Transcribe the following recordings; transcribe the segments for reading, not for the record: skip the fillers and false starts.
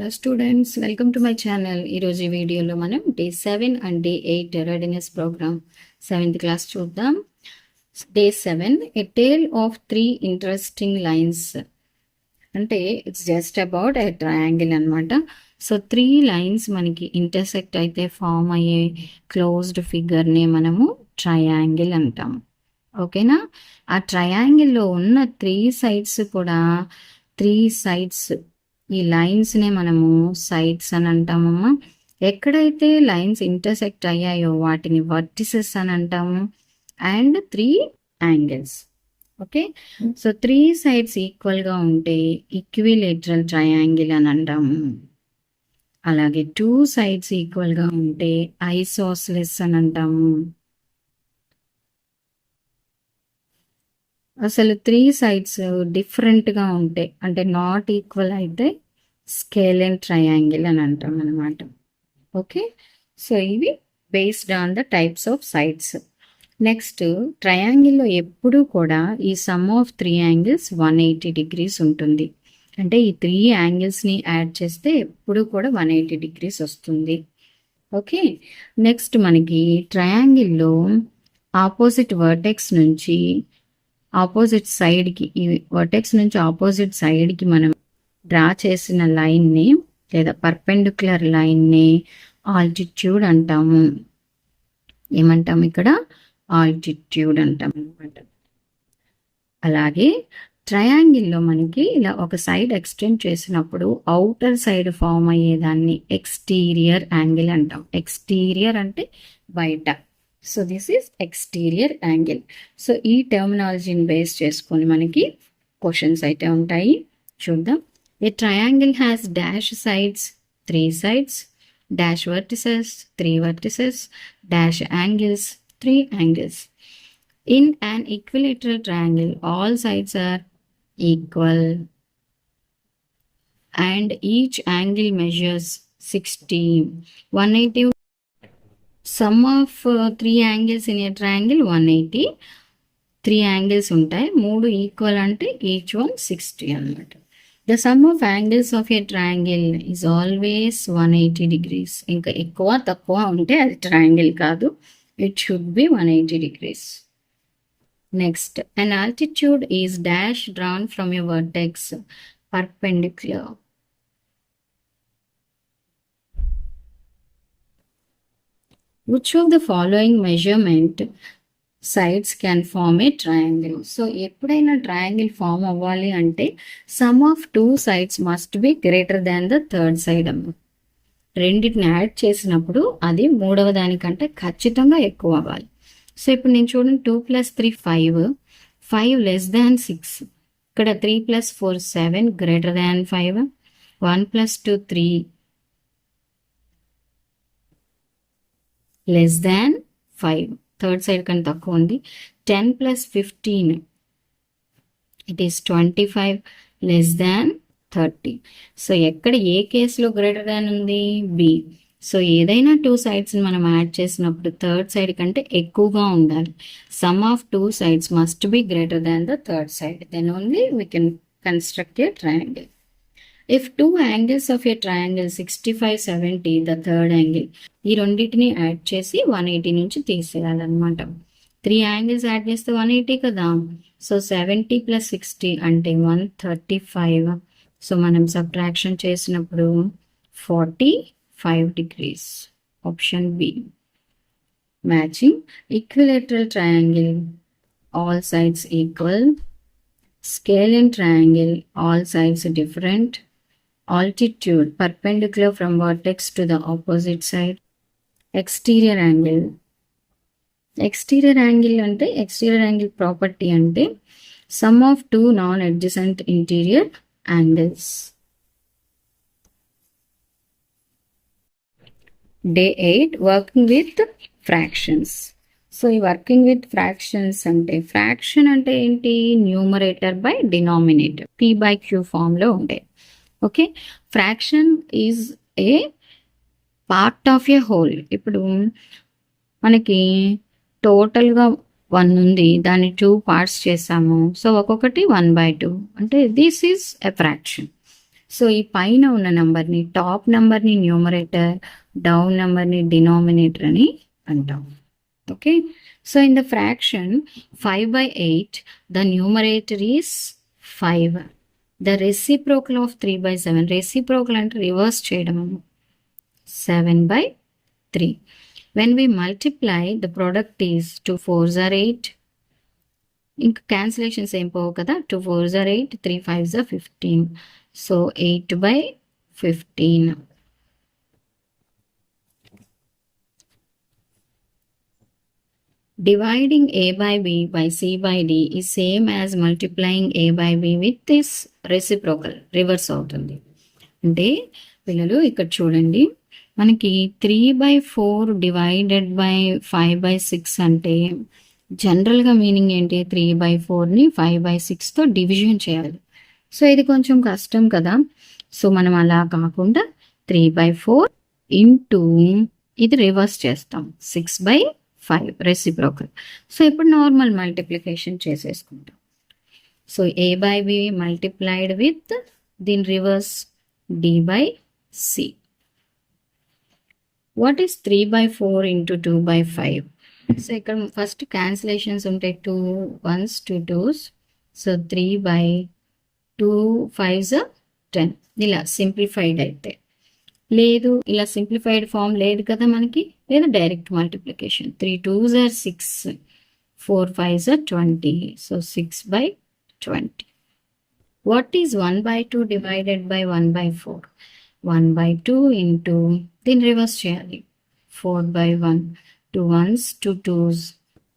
Hello students, welcome to my channel. ఈరోజు ఈ వీడియోలో మనం day 7 and day 8 readiness programme 7th class చూద్దాం. Day 7 a tale of 3 interesting lines. అంటే it's just about a triangle అనమాట. So 3 lines మనకి intersect అయితే ఫామ్ అయ్యే క్లోజ్డ్ ఫిగర్ని మనము ట్రయాంగిల్ అంటాం. ఓకేనా? ఆ ట్రయాంగిల్లో ఉన్న 3 సైడ్స్ కూడా 3 సైడ్స్, ఈ లైన్స్నే మనము సైడ్స్ అని అంటామమ్మా. ఎక్కడైతే లైన్స్ ఇంటర్సెక్ట్ అయ్యాయో వాటిని వర్టిసెస్ అని అంటాము. And 3 angles. Okay, so 3 sides ఈక్వల్గా ఉంటే ఈక్విలేటరల్ ట్రయాంగిల్ అని అంటాము. అలాగే 2 సైడ్స్ ఈక్వల్గా ఉంటే ఐసోసెలస్ అని అంటాము. అసలు 3 సైడ్స్ డిఫరెంట్గా ఉంటాయి, అంటే నాట్ ఈక్వల్ అయితే స్కేలెన్ ట్రయాంగిల్ అని అంటాం అనమాట. ఓకే, సో ఇవి based on the types of sides. Next, ట్రయాంగిల్లో ఎప్పుడూ కూడా ఈ సమ్ ఆఫ్ 3 యాంగిల్స్ 180 degrees ఉంటుంది. అంటే ఈ 3 యాంగిల్స్ని యాడ్ చేస్తే ఎప్పుడు కూడా 180 degrees వస్తుంది. ఓకే, నెక్స్ట్ మనకి ట్రయాంగిల్లో ఆపోజిట్ వర్టెక్స్ నుంచి ఆపోజిట్ సైడ్కి, ఈ వర్టెక్స్ నుంచి ఆపోజిట్ సైడ్కి మనం డ్రా చేసిన లైన్ని లేదా పర్పెండిక్యులర్ లైన్ని ఆల్టిట్యూడ్ అంటాము. ఏమంటాము ఇక్కడ? ఆల్టిట్యూడ్ అంటాం అనమాట. అలాగే ట్రయాంగిల్లో మనకి ఇలా ఒక సైడ్ ఎక్స్టెండ్ చేసినప్పుడు అవుటర్ సైడ్ ఫామ్ అయ్యేదాన్ని ఎక్స్టీరియర్ యాంగిల్ అంటాం. ఎక్స్టీరియర్ అంటే బయట. So this is exterior angle. So ఈ టర్మినాలజీని బేస్ చేసుకొని మనకి క్వశ్చన్స్ అయితే ఉంటాయి. చూద్దాం. A triangle has dash sides 3 sides, dash vertices 3 vertices, dash angles 3 angles. In an equilateral triangle, all sides are equal and each angle measures 60. 180. Sum of 3 angles in a triangle 180. 3 angles ఉంటాయి, 3 equal అంటే each one 60 అన్నమాట. The sum of angles of a triangle is always 180 degrees. ఇంకా ఎక్కువ తక్కువ ఉంటే అది triangle కాదు, it should be 180 degrees. Next, an altitude is dash drawn from a vertex perpendicular. Which of the following measurement sides can form a triangle? So ఎప్పుడైనా triangle form అవ్వాలి అంటే sum of 2 sides must be greater than the third side అమ్మ. రెండింటిని add చేసినప్పుడు అది మూడవ దానికంటే ఖచ్చితంగా ఎక్కువ అవ్వాలి. సో ఇప్పుడు నేను చూడండి, 2 + 3 5, 5 less than 6. ఇక్కడ 3 + 4 7 greater than 5, 1 + 2 3 less than 5. Third side కంటే తక్కువ ఉంది. 10 + 15 it is 25 less than 30. So ఎక్కడ ఏ కేసులో గ్రేటర్ దాన్ ఉంది? బి. సో ఏదైనా 2 sides మనం యాడ్ చేసినప్పుడు థర్డ్ సైడ్ కంటే ఎక్కువగా ఉండాలి. Sum of 2 sides must be greater than the third side, then only we can construct a triangle. If 2 angles of a triangle 65, 70, the third angle, ఈ రెండింటిని add చేసి 180 నుంచి తీసేయాలన్నమాట. 3 angles యాడ్ చేస్తే 180 కదా. సో 70 + 60 అంటే 135. సో మనం సబ్ట్రాక్షన్ చేసినప్పుడు 45 degrees. Option B. Matching. Equilateral triangle, all sides equal. Scalene triangle, all sides different. Altitude, perpendicular from vertex to the opposite side. Exterior angle. Exterior angle అంటే exterior angle property అంటే sum of 2 non-adjacent interior angles. Day 8, working with fractions. So ఈ working with fractions అంటే, fraction అంటే ఏంటి? Numerator by denominator, p/q ఫామ్లో ఉంటాయి. Okay, fraction is a part of A whole. ఇప్పుడు మనకి టోటల్గా 1 ఉంది, దాన్ని 2 parts చేసాము. సో ఒక్కొక్కటి 1/2 అంటే this is a fraction. So ఈ పైన ఉన్న నంబర్ని, టాప్ నంబర్ని న్యూమరేటర్, డౌన్ నంబర్ని డినామినేటర్ అని అంటాం. Okay, so in the fraction 5/8 the numerator is 5. The reciprocal of 3/7, reciprocal అంటే రివర్స్ చేయడం, 7/3. When we multiply the product is 2 4s are 8. ఇంకా క్యాన్సిలేషన్స్ ఏం పోవు కదా, 2 4s are 8, 3 5s are 15. So 8/15. Dividing a by b by c by d is same as multiplying a by b with this reciprocal, reverse అవుతుంది. అంటే పిల్లలు ఇక్కడ చూడండి, మనకి 3/4 డివైడెడ్ బై 5/6 అంటే జనరల్గా మీనింగ్ ఏంటి, 3/4ని 5/6తో డివిజన్ చేయాలి. సో ఇది కొంచెం కష్టం కదా, సో మనం అలా కాకుండా 3/4 ఇంటూ ఇది రివర్స్ చేస్తాం, 6/5 రెసిప్రోకల్. సో ఇప్పుడు నార్మల్ మల్టిప్లికేషన్ చేసేసుకుంటాం. So a by b multiplied with దీని reverse d by c. What is 3/4 into 2/5? So ఇక్కడ ఫస్ట్ క్యాన్సిలేషన్స్ ఉంటాయి, 2 1s 2 2s. So 3/2 5s 10. ఇలా సింప్లిఫైడ్ అయితే, లేదు ఇలా సింప్లిఫైడ్ ఫామ్ లేదు కదా మనకి, లేదా direct multiplication. 3 2s are 6, 4 5s are 20. So 6/20. What is 1/2 divided by 1/4? 1/2 into దీన్ని రివర్స్ చేయాలి, 4/1. 2 1s 2 2s.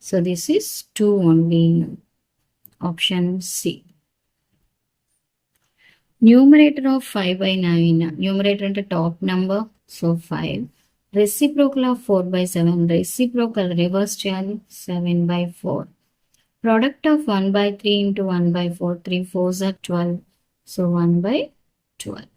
So this is 2 only, option C. Numerator of 5/9, numerator అంటే top number, so 5. Reciprocal of 4/7, reciprocal reverse చేయాలి, 7/4. Product of 1/3 into 1/4, 3 4s are 12. So 1/12.